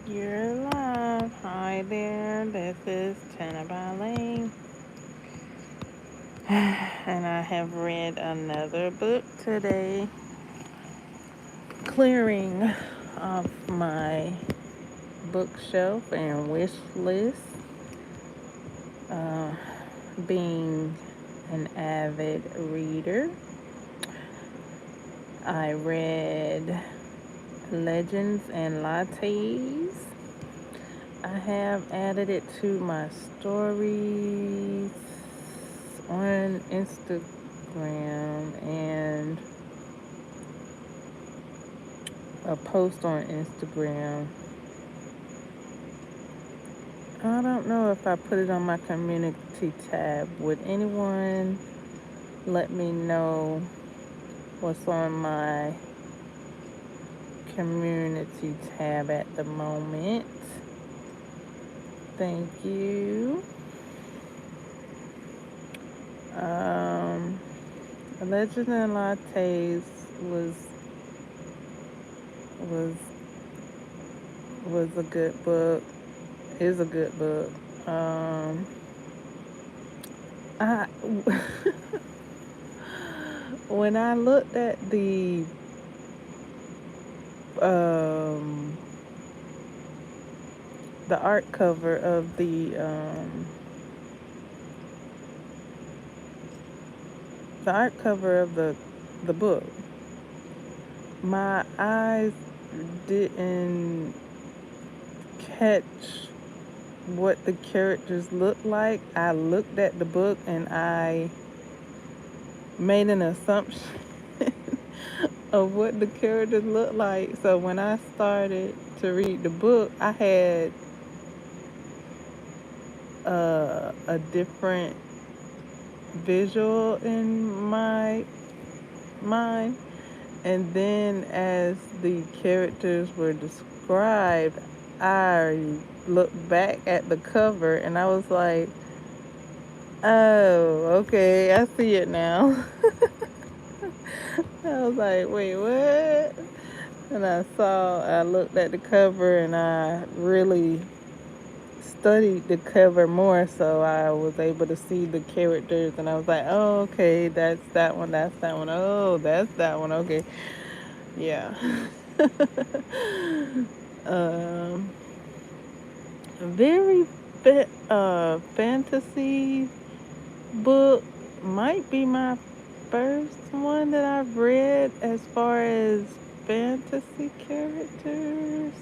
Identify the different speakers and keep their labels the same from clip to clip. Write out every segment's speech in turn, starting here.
Speaker 1: You're live. Hi there. This is T1naBa1ley. And I have read another book today, clearing off my bookshelf and wish list. Uh, being an avid reader, I read Legends and Lattes. I have added it to my stories on Instagram and a post on Instagram. I don't know if I put it on my community tab. Would anyone let me know what's on my community tab at the moment? Thank you. Legends and Lattes was was was a good book. Is a good book. I when I looked at the art cover of the book, my eyes didn't catch what the characters looked like. I looked at the book and I made an assumption of what the characters looked like. So when I started to read the book, I had a different visual in my mind. And then as the characters were described, I looked back at the cover and I was like, oh, okay, I see it now. I was like, wait, what? And I looked at the cover and I really studied the cover more, so I was able to see the characters and I was like, oh, okay, that's that one, oh, that's that one, okay. Yeah. um, very fantasy book. Might be my first one that I've read as far as fantasy characters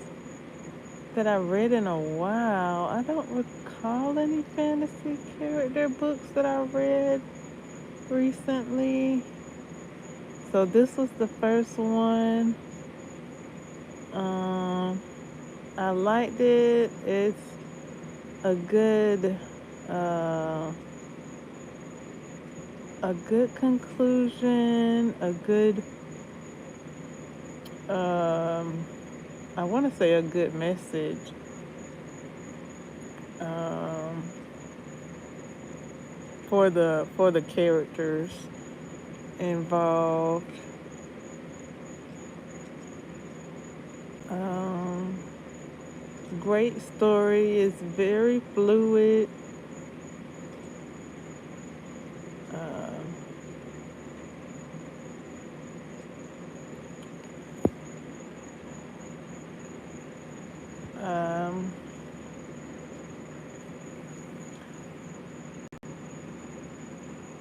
Speaker 1: that I've read in a while. I don't recall any fantasy character books that I read recently. So this was the first one. I liked it. It's a good conclusion, a good I want to say a good message. For the characters involved. Great story. It's very fluid.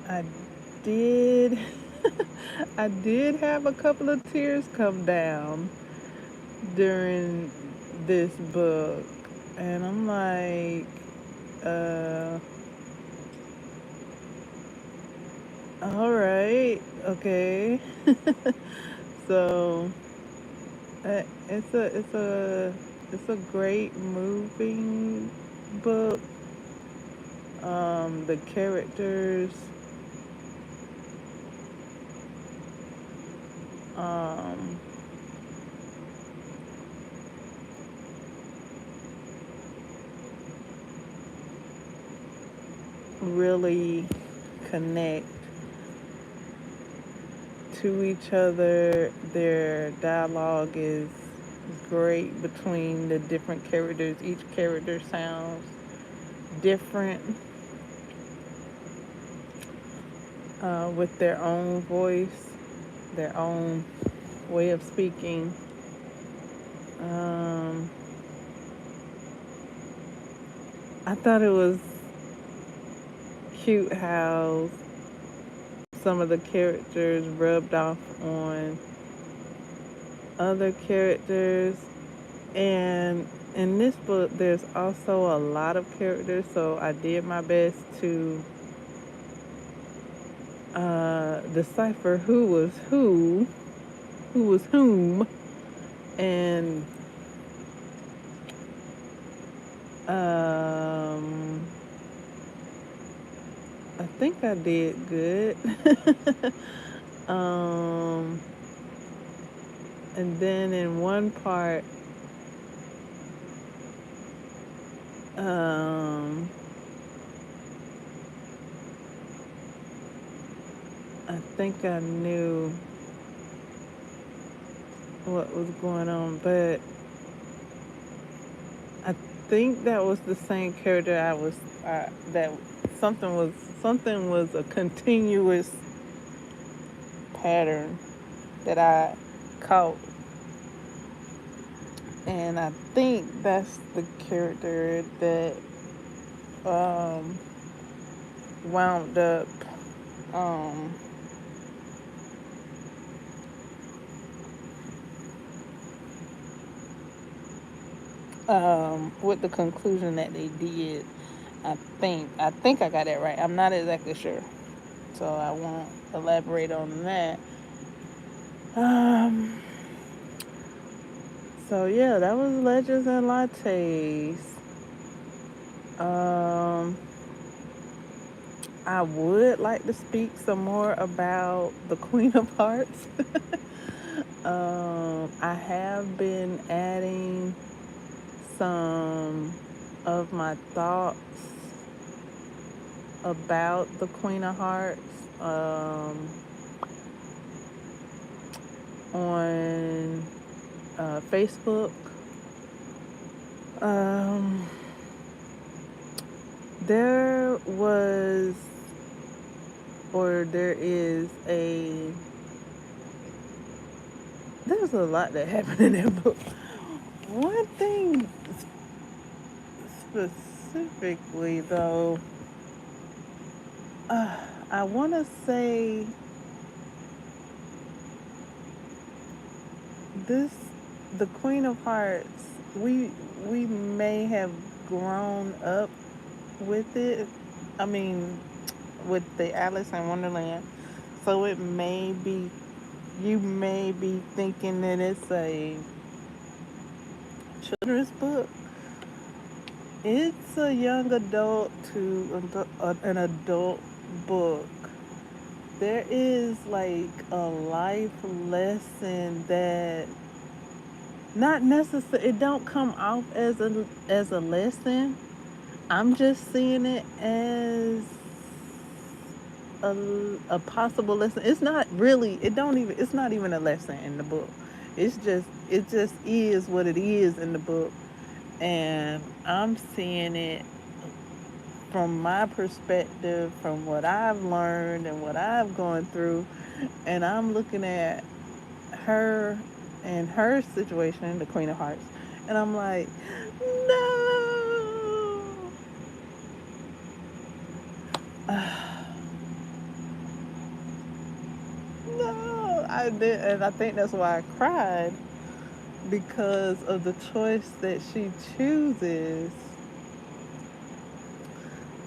Speaker 1: I did I did have a couple of tears come down during this book, and I'm like, all right, okay. So it's a great moving book. The characters really connect to each other. Their dialogue is great between the different characters. Each character sounds different with their own voice, their own way of speaking. Um, I thought it was cute how some of the characters rubbed off on other characters. And in this book, there's also a lot of characters, so I did my best to decipher who was whom, and I think I did good. um, and then in one part, I think I knew what was going on, but I think that was the same character that something was a continuous pattern that I caught, and I think that's the character that wound up um, with the conclusion that they did. I think I got that right. I'm not exactly sure, so I won't elaborate on that. So yeah, that was Legends and Lattes. I would like to speak some more about the Queen of Hearts. I have been adding some of my thoughts about the Queen of Hearts on Facebook. There was, or there is there's a lot that happened in that book. One thing specifically, though, I want to say the Queen of Hearts, we may have grown up with it. I mean, with the Alice in Wonderland. So it may be, you may be thinking that it's a children's book. It's a young adult to an adult book. There is like a life lesson that not necessarily, it don't come off as a lesson. I'm just seeing it as a possible lesson. It's not really, it's not even a lesson in the book. It just is what it is in the book. And I'm seeing it from my perspective, from what I've learned and what I've gone through. And I'm looking at her and her situation, the Queen of Hearts. And I'm like, no. No, I did, and I think that's why I cried, because of the choice that she chooses.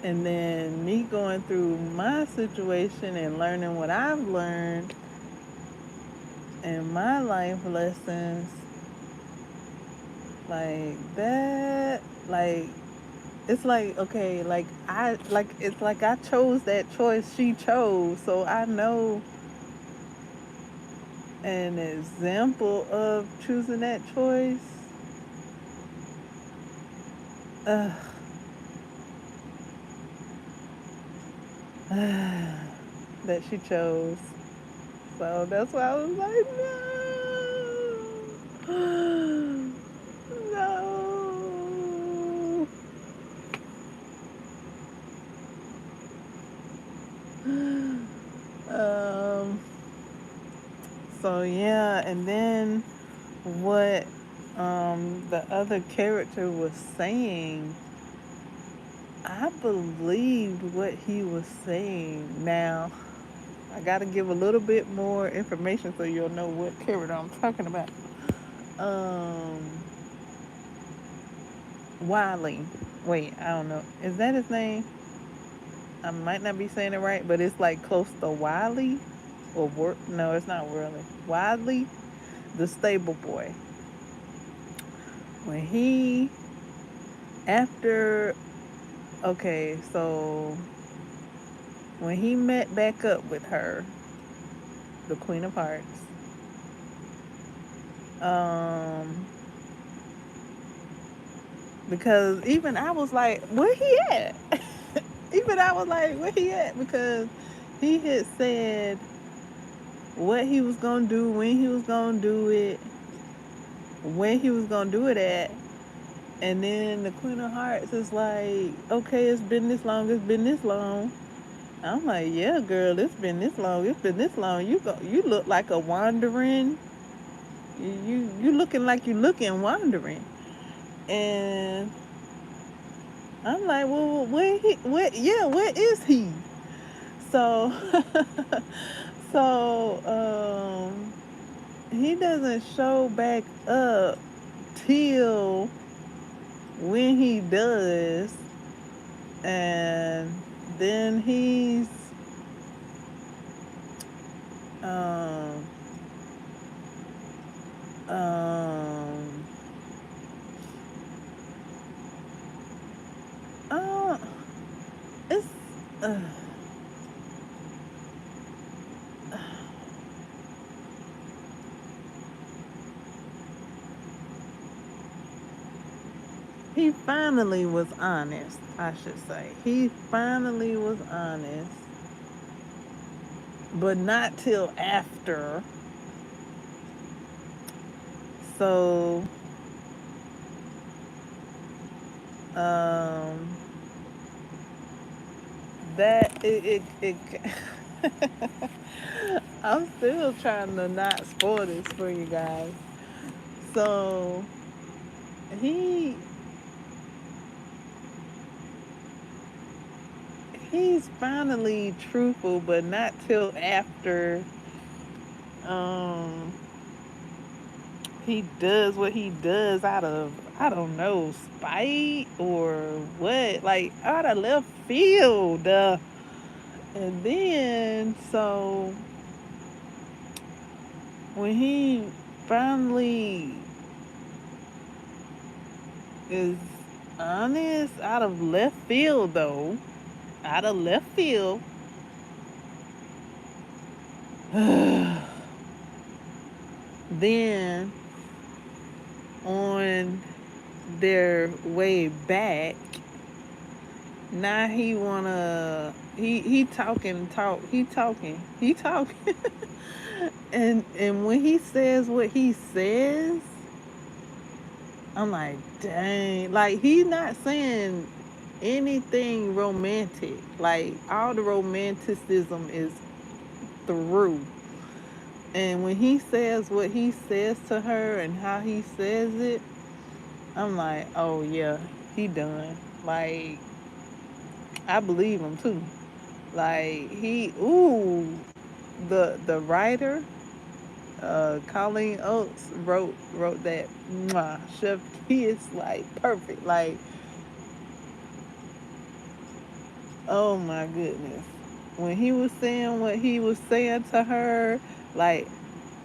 Speaker 1: And then me going through my situation and learning what I've learned and my life lessons, like that, like it's like, okay, it's like I chose that choice she chose, so I know an example of choosing that choice that she chose. So that's why I was like, no. So yeah, and then what the other character was saying, I believed what he was saying. Now, I got to give a little bit more information so you'll know what character I'm talking about. Um, Wiley. Wait, I don't know. Is that his name? I might not be saying it right, but it's like close to Wiley. No, it's not Worley. Wiley, the stable boy. When he, after, okay, so when he met back up with her, the Queen of Hearts, um, because even I was like, where he at? Even I was like, where he at? Because he had said what he was gonna do, when he was gonna do it, when he was gonna do it at, and then the Queen of Hearts is like, okay, it's been this long, it's been this long. I'm like, yeah, girl, it's been this long, it's been this long. You look like a wandering. You looking like you looking wandering, and I'm like, well, where he? Yeah, where is he? So, so he doesn't show back up till when he does, and then he's um um uh it's uh, he finally was honest, I should say. He finally was honest, but not till after. So um that it I'm still trying to not spoil this for you guys. So he he's finally truthful, but not till after um he does what he does out of, I don't know, spite or what, like out of left field. And then so when he finally is honest out of left field though, out of left field, then on their way back, now he wanna he talking and when he says what he says, I'm like, dang, like he's not saying anything romantic. Like all the romanticism is through. And when he says what he says to her and how he says it, I'm like, oh yeah, he done. Like I believe him too. Like the writer, Colleen Oates wrote that chef kiss like perfect. Like, oh my goodness. When he was saying what he was saying to her, like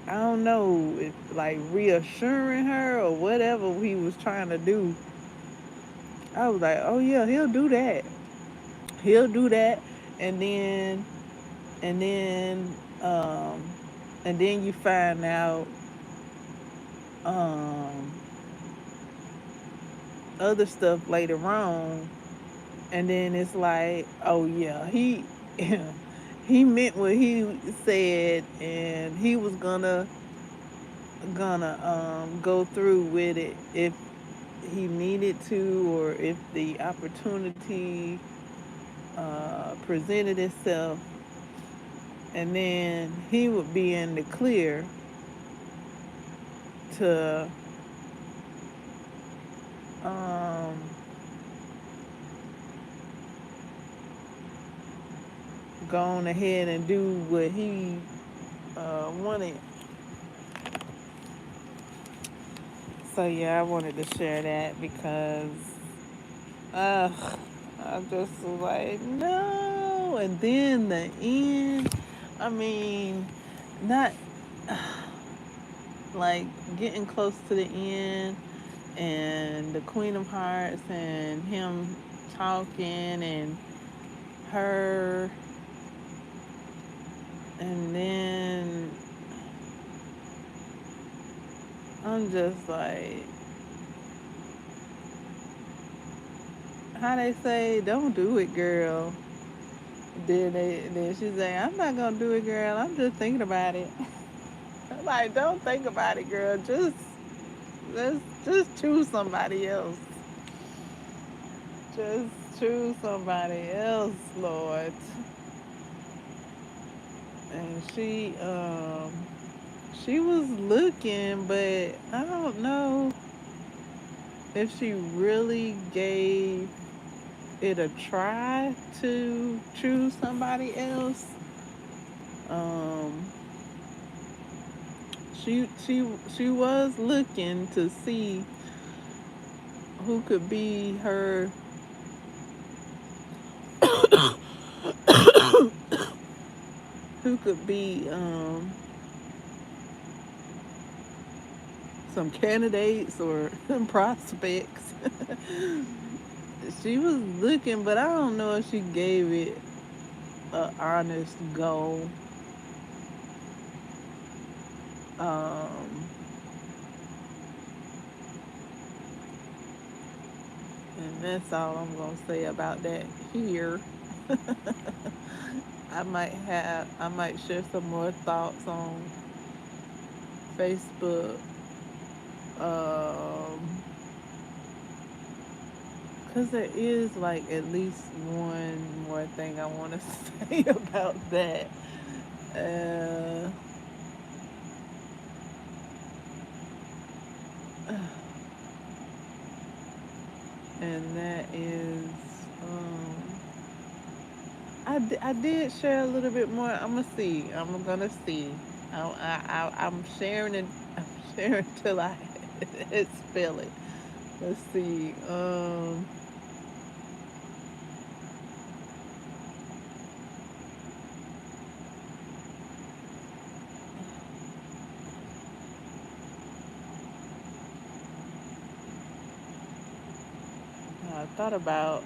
Speaker 1: I don't know, if like reassuring her or whatever he was trying to do. I was like, oh yeah, he'll do that. He'll do that, and then and then um and then you find out um other stuff later on, and then it's like, oh yeah, he he meant what he said, and he was gonna go through with it if he needed to, or if the opportunity presented itself, and then he would be in the clear. to um, go on ahead and do what he wanted. So yeah, I wanted to share that because I just was like, no. And then the end, I mean, not like getting close to the end and the Queen of Hearts and him talking and her, and then I'm just like, how they say, don't do it, girl. Then she say, I'm not gonna do it, girl. I'm just thinking about it. I'm like, don't think about it, girl. Just choose somebody else. Just choose somebody else, Lord. And she was looking, but I don't know if she really gave it a try to choose somebody else. Um, she was looking to see who could be her, who could be some candidates or prospects. She was looking, but I don't know if she gave it a honest go. Um, and that's all I'm gonna say about that here. I might share some more thoughts on Facebook. Um, Cause there is like at least one more thing I want to say about that. Uh, and that is, um, I did share a little bit more. I'm gonna see. I'm gonna see. I'm sharing it. I'm sharing till I spell it. Let's see.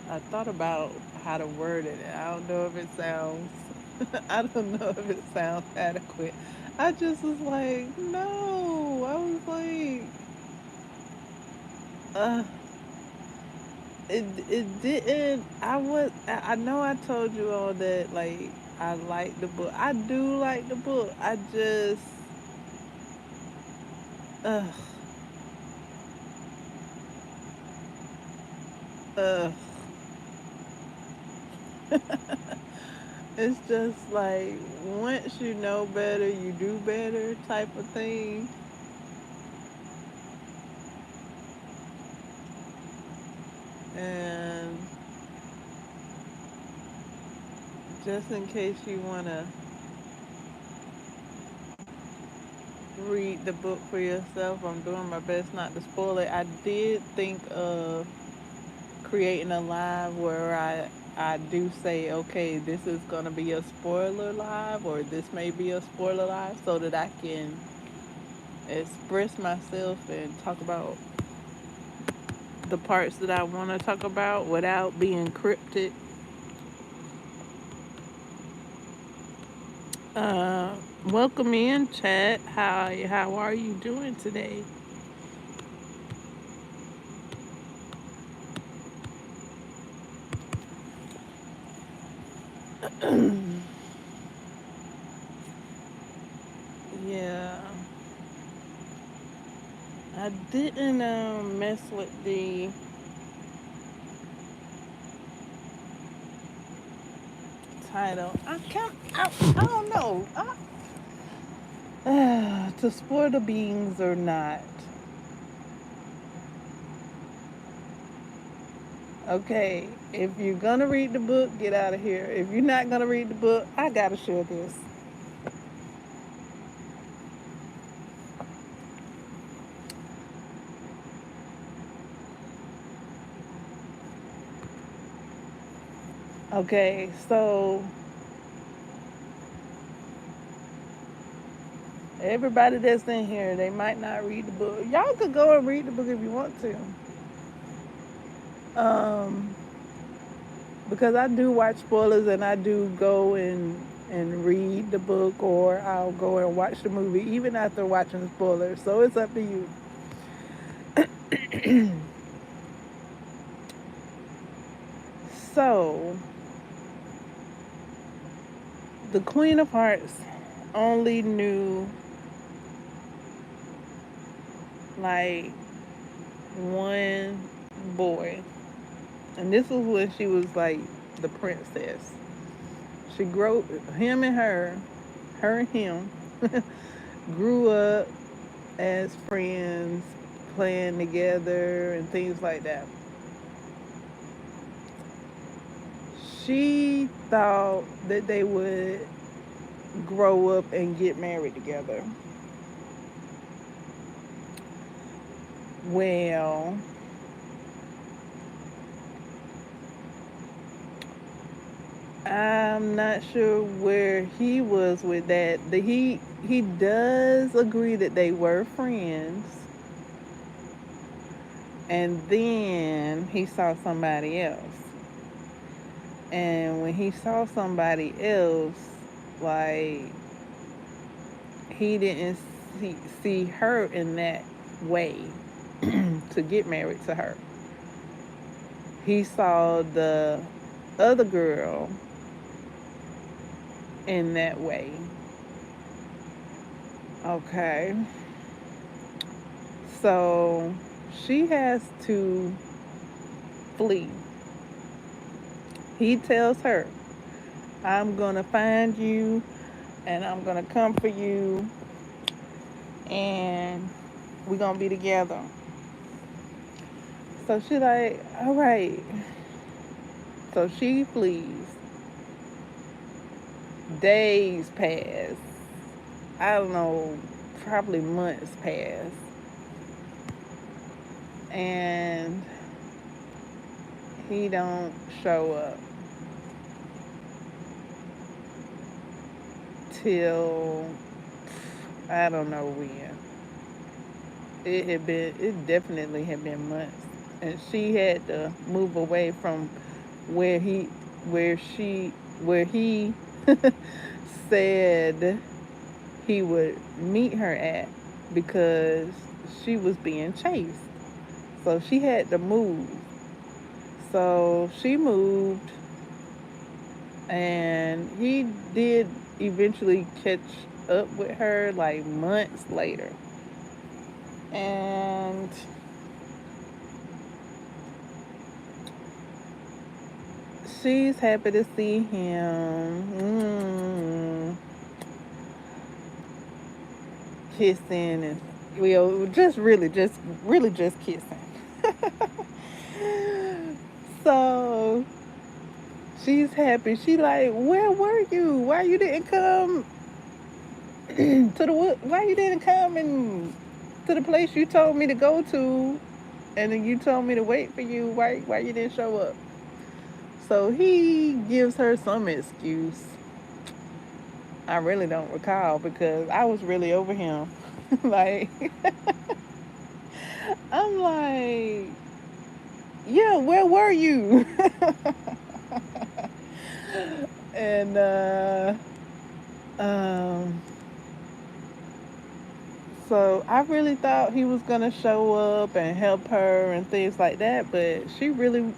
Speaker 1: I thought about how to word it. I don't know if it sounds I don't know if it sounds adequate. I just was like, no. I was like, uh it didn't. I know I told you all that like I like the book. I do like the book. I just uh uh it's just like once you know better, you do better type of thing. And just in case you want to read the book for yourself, I'm doing my best not to spoil it. I did think of creating a live where I do say, okay, this is gonna be a spoiler live, or this may be a spoiler live, so that I can express myself and talk about the parts that I want to talk about without being cryptic. Uh, Welcome in, chat. How are you doing today? Yeah, I didn't mess with the title. I don't know. To spoil the beans or not. Okay, if you're gonna read the book, get out of here. If you're not gonna read the book, I gotta share this. Okay, so everybody that's in here, they might not read the book. Y'all could go and read the book if you want to. Um, because I do watch spoilers and I do go and read the book, or I'll go and watch the movie even after watching the spoilers. So it's up to you. So the Queen of Hearts only knew like one boy, and this was when she was like the princess. She grew him and her and him grew up as friends, playing together and things like that. She thought that they would grow up and get married together. Well, I'm not sure where he was with that. He does agree that they were friends, and then he saw somebody else. And when he saw somebody else, like he didn't see her in that way to get married to her. He saw the other girl in that way. Okay. So she has to flee. He tells her, I'm going to find you and I'm going to come for you and we're going to be together. So she like, all right. So she flees. Days pass. I don't know, probably months pass. And he don't show up till I don't know when. It definitely had been months. And she had to move away from where he where she where he said he would meet her at, because she was being chased. So she had to move. So she moved, and he did eventually catch up with her like months later. And she's happy to see him. Kissing and just kissing. So she's happy. She like, where were you? Why you didn't come to the wood? Why you didn't come and to the place you told me to go to, and then you told me to wait for you? Why you didn't show up? So he gives her some excuse. I really don't recall because I was really over him. Like, I'm like, yeah, where were you? And um, so I really thought he was gonna show up and help her and things like that, but she really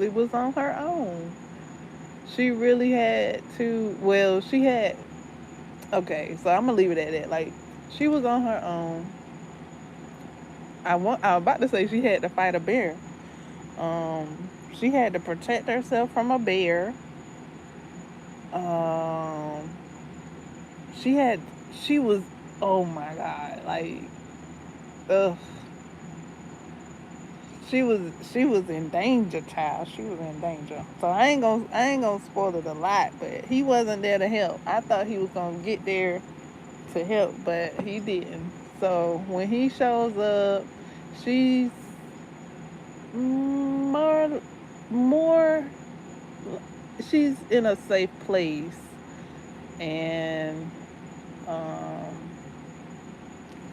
Speaker 1: was on her own. She really had to. Well, she had. Okay, so I'm gonna leave it at that. Like, she was on her own. I was about to say she had to fight a bear. She had to protect herself from a bear. Um, she had. She was. Oh my God! Like, ugh. she was in danger, child. She was in danger. So I ain't gonna spoil it a lot, but he wasn't there to help. I thought he was gonna get there to help, but he didn't. So when he shows up, she's more she's in a safe place, and um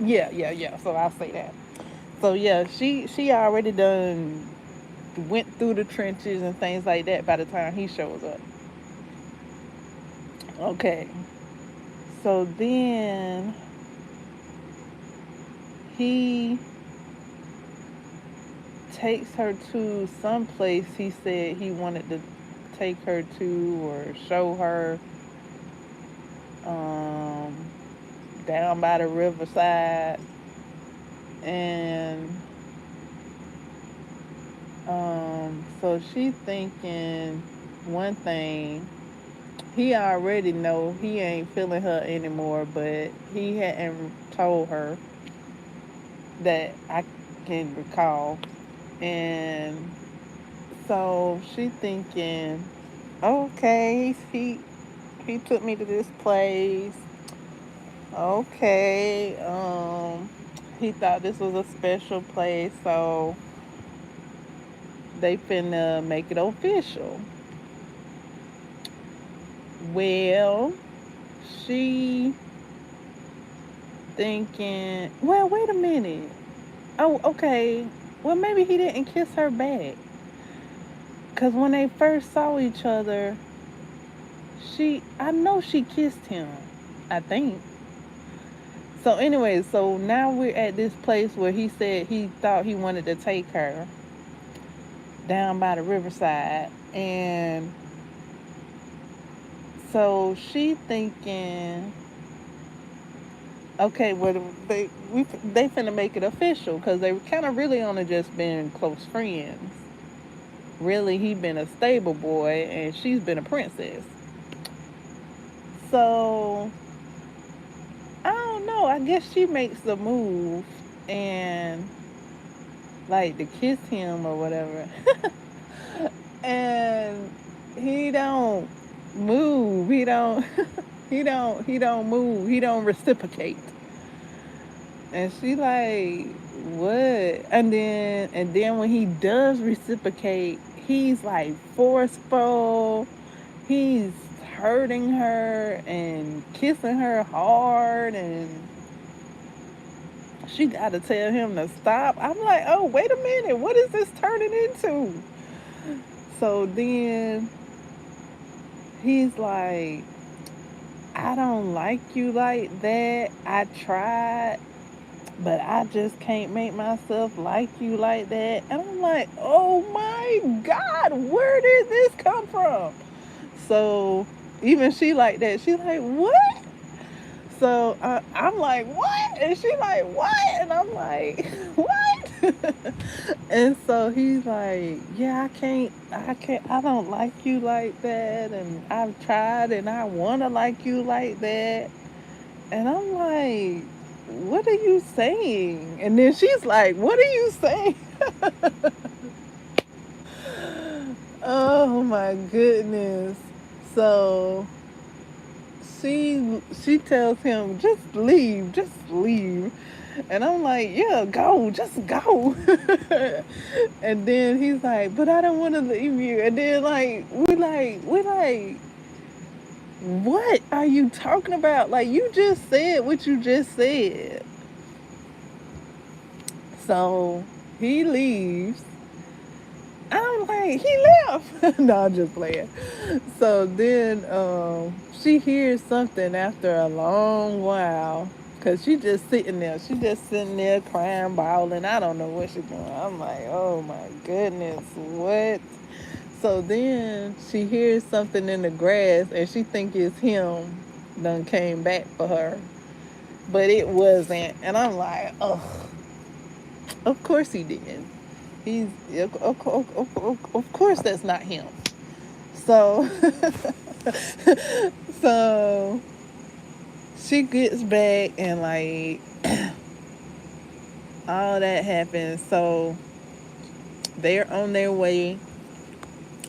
Speaker 1: yeah. So I'll say that. So yeah, she already done went through the trenches and things like that by the time he shows up. Okay. So then he takes her to some place he said he wanted to take her to or show her, um, down by the riverside. And so she thinking one thing. He already know he ain't feeling her anymore, but he hadn't told her that I can recall. And so she thinking, okay, he took me to this place. Okay, he thought this was a special place, so they finna make it official. Well, she thinking, well, wait a minute. Oh, okay. Well, maybe he didn't kiss her back. Because when they first saw each other, I know she kissed him. I think. So, anyway, so now we're at this place where he said he thought he wanted to take her down by the riverside. And so she thinking, okay, well, they finna make it official because they kind of really only just been close friends. Really, he been a stable boy and she's been a princess. So I don't know. I guess she makes the move and like to kiss him or whatever, and he don't move. He don't. He don't move. He don't reciprocate. And she like, what? And then when he does reciprocate, he's like forceful. He's hurting her and kissing her hard, and she got to tell him to stop. I'm like, oh, wait a minute. What is this turning into? So then he's like, I don't like you like that. I tried, but I just can't make myself like you like that. And I'm like, oh my God, where did this come from? So even she like that. She's like, what? So I'm like, what? And she like, what? And I'm like, what? And so he's like, yeah, I don't like you like that. And I've tried and I want to like you like that. And I'm like, what are you saying? And then she's like, what are you saying? Oh my goodness. So she tells him, just leave. And I'm like, yeah, go, just go. And then he's like, but I don't want to leave you. And then like we like, what are you talking about? Like, you just said what you just said. So he leaves. I'm like, he left. No, I'm just playing. So then she hears something after a long while. Because she just sitting there. She just sitting there crying, bawling. I don't know what she's doing. I'm like, oh my goodness, what? So then she hears something in the grass and she think it's him done came back for her. But it wasn't. And I'm like, oh, of course he did. He's of course that's not him. So so she gets back and like all that happens. So they're on their way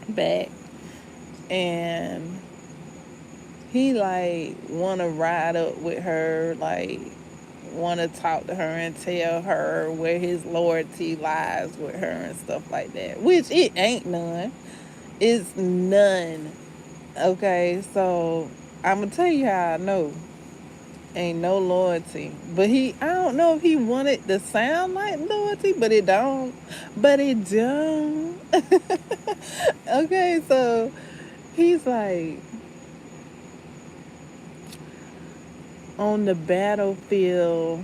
Speaker 1: back, and he like want to ride up with her, like want to talk to her and tell her where his loyalty lies with her and stuff like that, which it ain't none. It's none. Okay, so I'm gonna tell you how I know ain't no loyalty. But I don't know if he wanted to sound like loyalty, but it don't. But it don't. Okay, so he's like on the battlefield.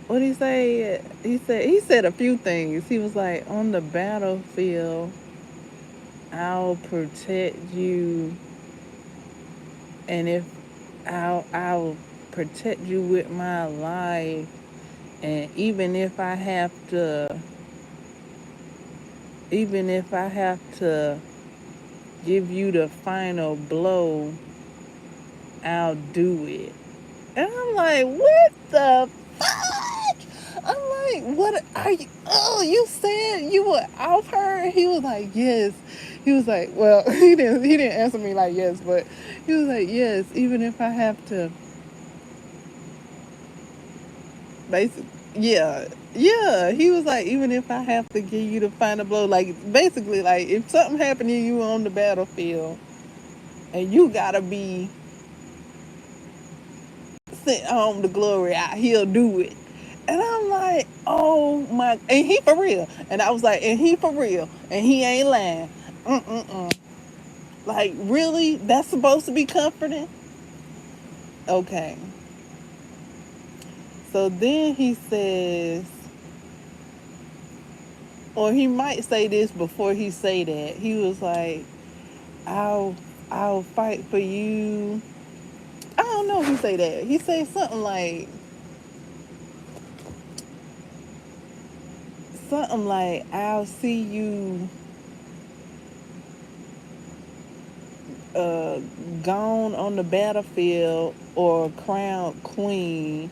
Speaker 1: What did he say? He said a few things. He was like, on the battlefield, I'll protect you, and if I'll protect you with my life, and even if I have to give you the final blow, I'll do it. And I'm like, what the fuck? I'm like, what are you? Oh, you said you were off her? He was like, yes. He was like, well, he didn't answer me like yes, but he was like, yes, even if I have to, basically, yeah, yeah. He was like, even if I have to give you the final blow, like basically, like if something happened to you on the battlefield, and you gotta be sent home to glory, he'll do it. And I'm like, oh my, and he for real. And I was like, and he for real, and he ain't lying. Mm-mm-mm. Like, really? That's supposed to be comforting? Okay. So then he says, or he might say this before he say that. He was like, I'll I'll fight for you. I don't know if he say that. He said something like I'll see you uh gone on the battlefield or crowned queen.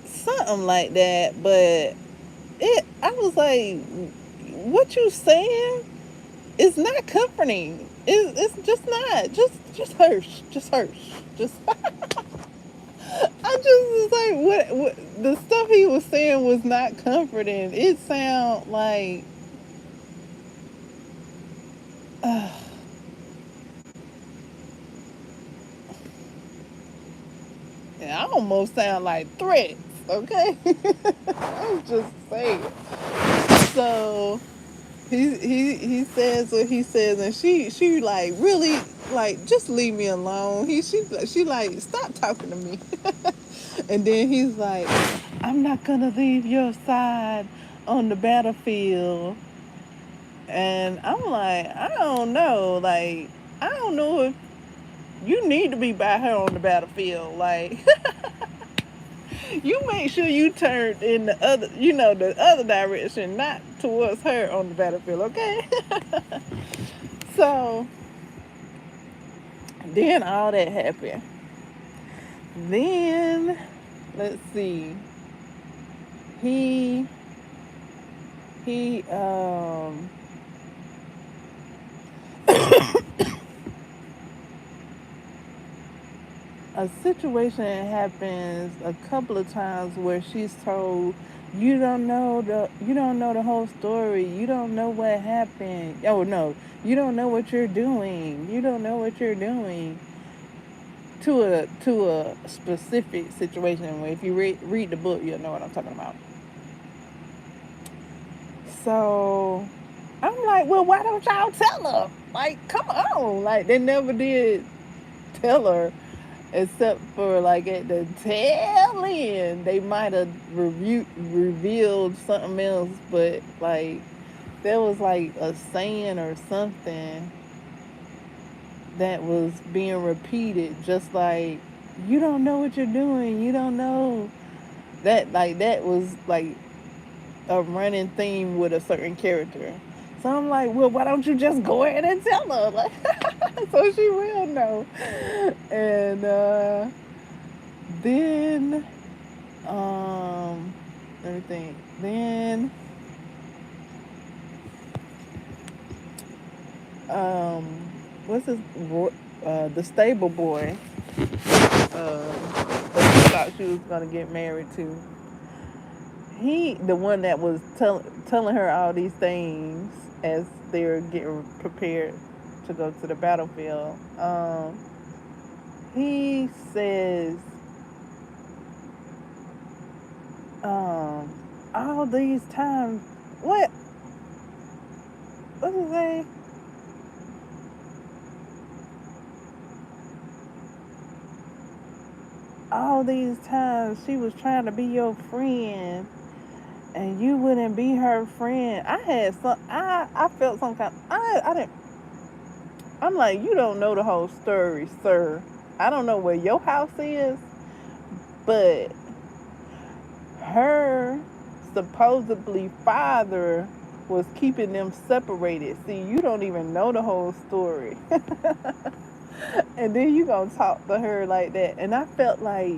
Speaker 1: Something like that, but I was like, what you saying? It's not comforting. It's just not. Just hush. Just hush. Just I just was like, what the stuff he was saying was not comforting. It sound like I almost sound like threats, okay? I was just saying. So he says what he says, and she like, really, like, just leave me alone. She like, stop talking to me. And then he's like, I'm not gonna leave your side on the battlefield. And I'm like, I don't know, like, I don't know if you need to be by her on the battlefield. Like, you make sure you turn in the other direction, not towards her on the battlefield, okay? So then all that happened. Then let's see. He he a situation happens a couple of times where she's told, you don't know the whole story, you don't know what happened, oh no, you don't know what you're doing, to a specific situation. Where if you read the book, you'll know what I'm talking about. So I'm like, well, why don't y'all tell her? Like, come on. Like, they never did tell her, except for like at the tail end, they might have revealed something else, but like there was like a saying or something that was being repeated, just like, you don't know what you're doing, you don't know that. Like, that was like a running theme with a certain character. So I'm like, well, why don't you just go ahead and tell her? Like, so she will know. And then, Let me think. Then, um, what's his, the stable boy, that she thought she was gonna get married to. He, the one that was telling her all these things as they're getting prepared to go to the battlefield. He says, all these times, what's his name? All these times she was trying to be your friend and you wouldn't be her friend. I felt some kind, I didn't, I'm like, you don't know the whole story, sir. I don't know where your house is, but her supposedly father was keeping them separated. See, you don't even know the whole story. And then you gonna talk to her like that. And I felt like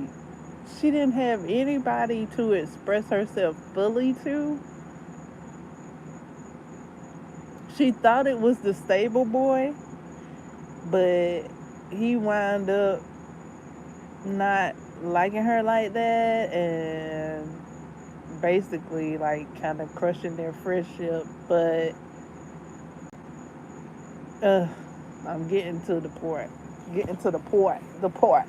Speaker 1: she didn't have anybody to express herself fully to. She thought it was the stable boy, but he wound up not liking her like that and basically like kind of crushing their friendship. But I'm getting to the point. The part.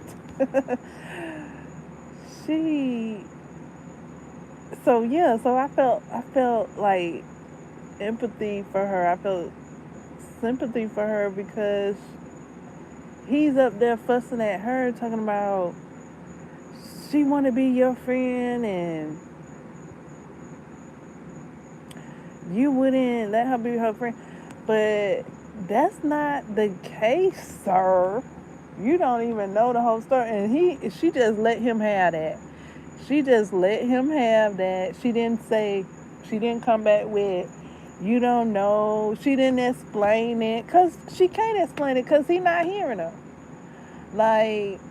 Speaker 1: she so I felt like empathy for her. I felt sympathy for her because he's up there fussing at her, talking about she want to be your friend and you wouldn't let her be her friend. But that's not the case, sir. You don't even know the whole story. And she just let him have that. She just let him have that. She didn't come back with, you don't know. She didn't explain it. Because she can't explain it because he's not hearing her. Like,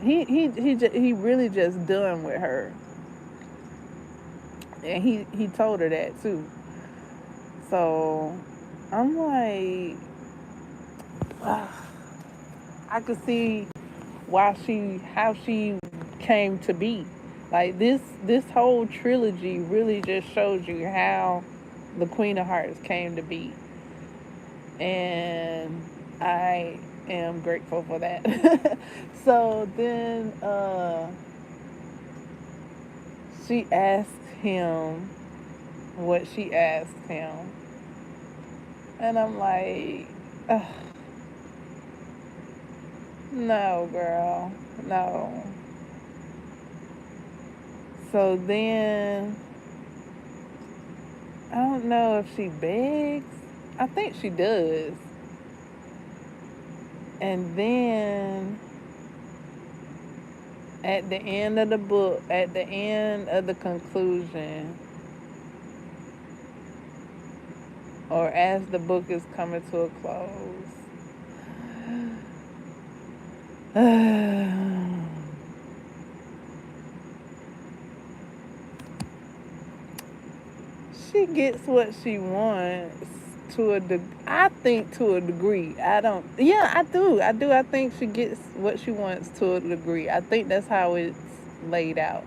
Speaker 1: he really just done with her. And he told her that too. So I'm like, I could see how she came to be. Like this whole trilogy really just shows you how the Queen of Hearts came to be. And I am grateful for that. So then she asked him what she asked him. And I'm like, ugh. No, girl. No. So then, I don't know if she begs. I think she does. And then, at the end of the book, at the end of the conclusion, or as the book is coming to a close, she gets what she wants I think to a degree. I do. I think she gets what she wants to a degree. I think that's how it's laid out.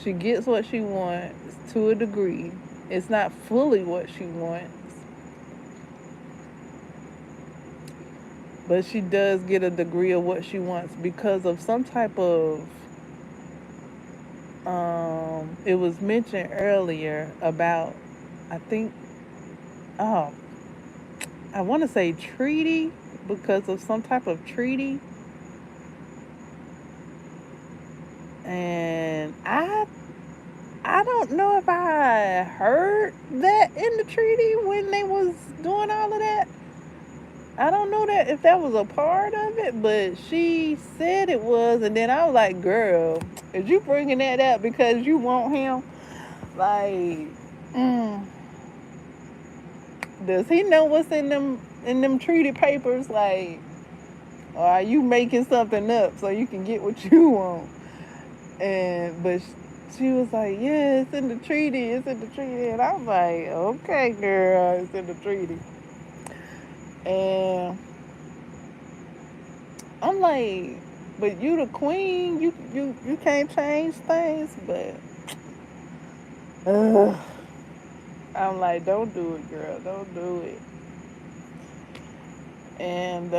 Speaker 1: She gets what she wants to a degree. It's not fully what she wants, but she does get a degree of what she wants because of some type of, it was mentioned earlier about, I think, I want to say treaty, because of some type of treaty. And I don't know if I heard that in the treaty when they was doing all of that. I don't know that if that was a part of it, but she said it was, and then I was like, girl, is you bringing that up because you want him? Like, does he know what's in them treaty papers? Like, or are you making something up so you can get what you want? But She was like, yeah, it's in the treaty, it's in the treaty. And I was like, okay, girl, it's in the treaty. And I'm like, but you the queen, you can't change things. But I'm like, don't do it, girl, don't do it. And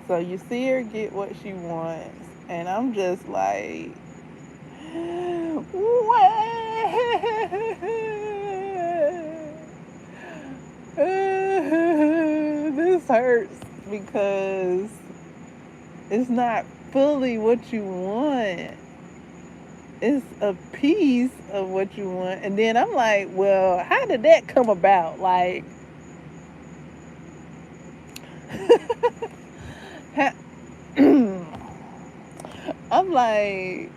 Speaker 1: so you see her get what she wants, and I'm just like, this hurts because it's not fully what you want. It's a piece of what you want. And then I'm like, well, how did that come about? Like, I'm like,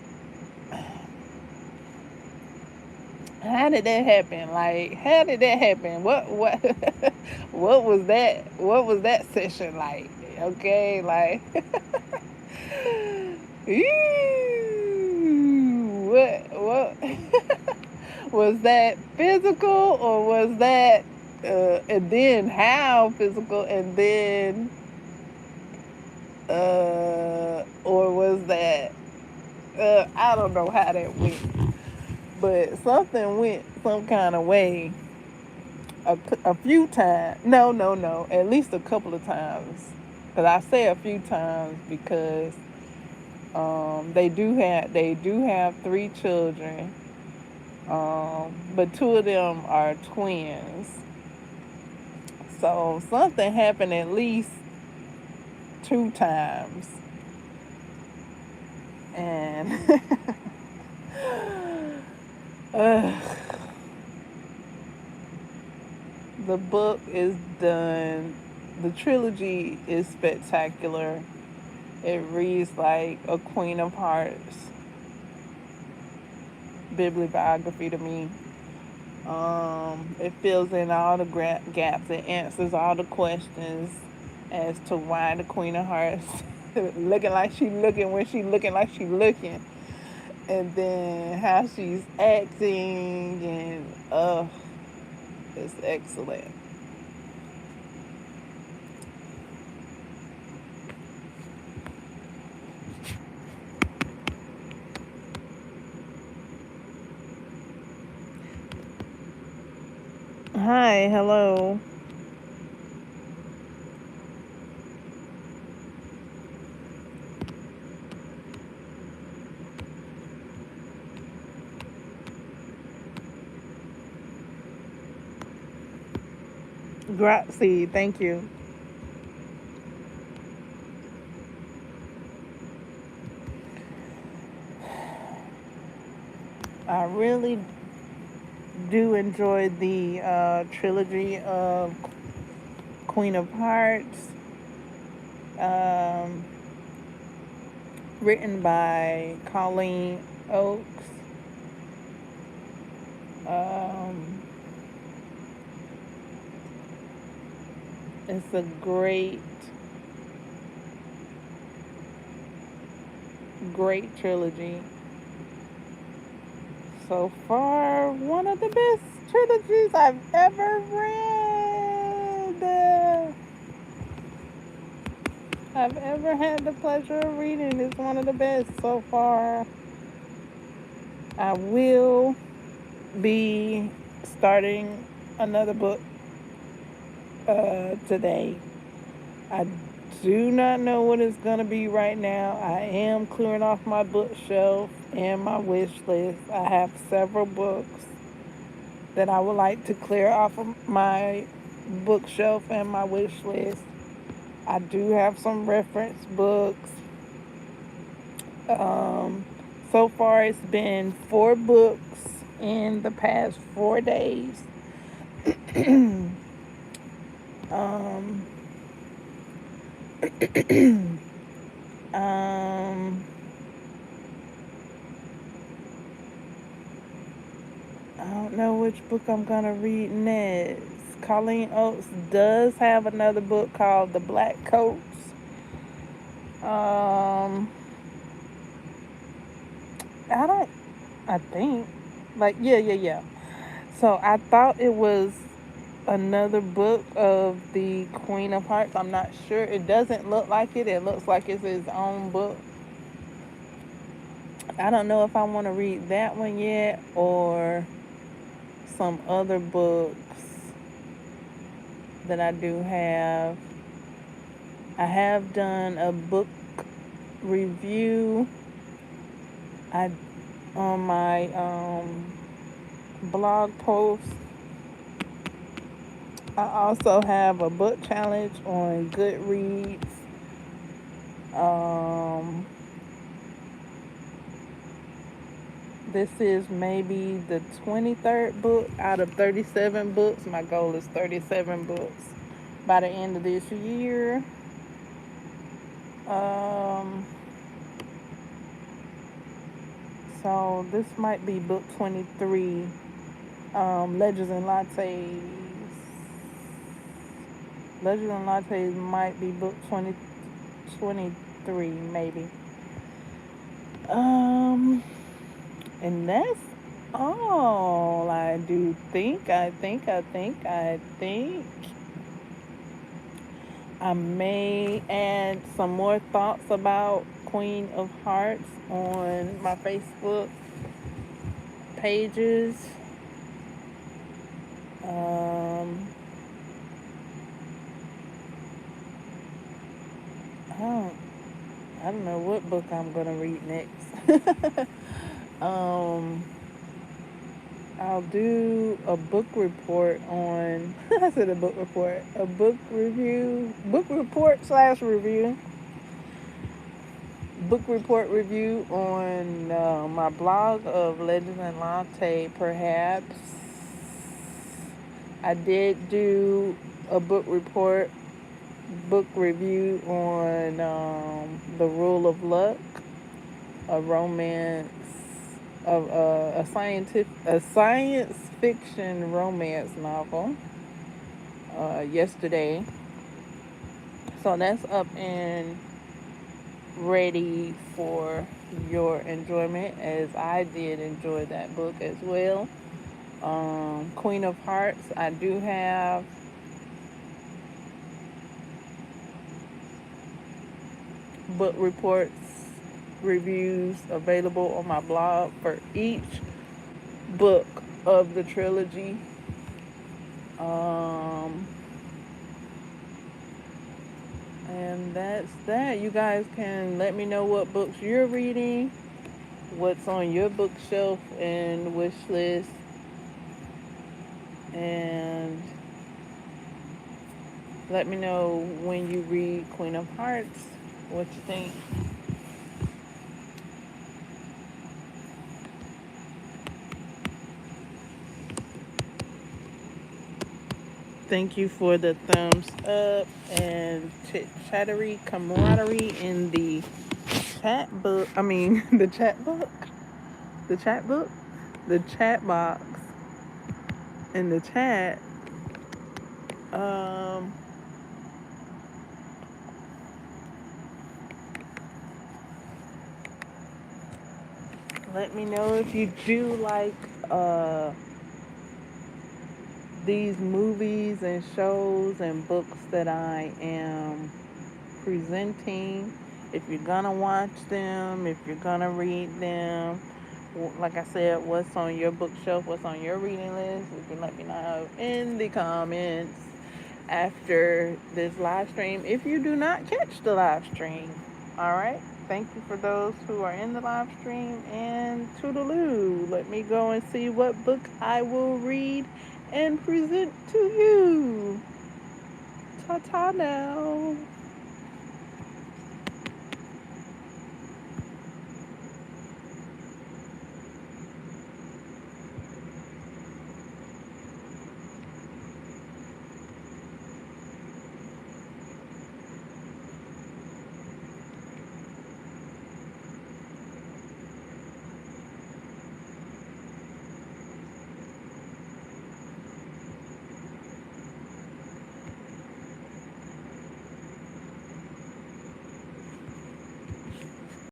Speaker 1: how did that happen? Like, how did that happen? What what was that? What was that session like? Okay, like what was that physical or was that and then how physical and then or was that I don't know how that went, but something went some kind of way a few times. No, at least a couple of times. Because I say a few times because they do have 3 children, but 2 of them are twins. So something happened at least 2 times, and the book is done. The trilogy is spectacular. It reads like a Queen of Hearts bibliography to me. It fills in all the gaps. It answers all the questions as to why the Queen of Hearts looking like she looking when she looking like she looking, and then how she's acting, and it's excellent. Hi, hello. Grazie, thank you. I really do enjoy the trilogy of Queen of Hearts, um, written by Colleen Oakes. Um, it's a great trilogy. So far, one of the best trilogies I've ever read. I've ever had the pleasure of reading. It's one of the best so far. I will be starting another book today. I do not know what it's going to be right now. I am clearing off my bookshelf and my wish list. I have several books that I would like to clear off of my bookshelf and my wish list. I do have some reference books. Um, so far, it's been 4 books in the past 4 days. um, um, I don't know which book I'm gonna read next. Colleen Oates does have another book called The Black Coats. Um, I don't, I think. Like, yeah. So I thought it was another book of the Queen of Hearts. I'm not sure. It doesn't look like it. It looks like it's his own book. I don't know if I want to read that one yet or some other books that I do have. I have done a book review. I on my blog post. I also have a book challenge on Goodreads. Um, this is maybe the 23rd book out of 37 books. My goal is 37 books by the end of this year. Um, so this might be book 23, Legends and Lattes. Legends and Lattes might be book 23, maybe. And that's all I do think. I think I may add some more thoughts about Queen of Hearts on my Facebook pages. I don't know what book I'm gonna read next. I'll do a book report on. I said a book report, a book review, book report / review, book report review on my blog of Legends and Latte. Perhaps I did do a book report, book review on The Rule of Luck, a romance of a science fiction romance novel yesterday. So that's up and ready for your enjoyment, as I did enjoy that book as well. Queen of Hearts, I do have book reports, reviews available on my blog for each book of the trilogy. And that's that. You guys can let me know what books you're reading, what's on your bookshelf and wish list, and let me know when you read Queen of Hearts, what you think. Thank you for the thumbs up and chattery camaraderie in the chat book. I mean, the chat book. The chat book? The chat box. In the chat. Let me know if you do like these movies and shows and books that I am presenting. If you're gonna watch them, if you're gonna read them, like I said, what's on your bookshelf, what's on your reading list, you can let me know in the comments after this live stream, if you do not catch the live stream. All right, thank you for those who are in the live stream, and toodaloo. Let me go and see what book I will read and present to you. Ta-ta now.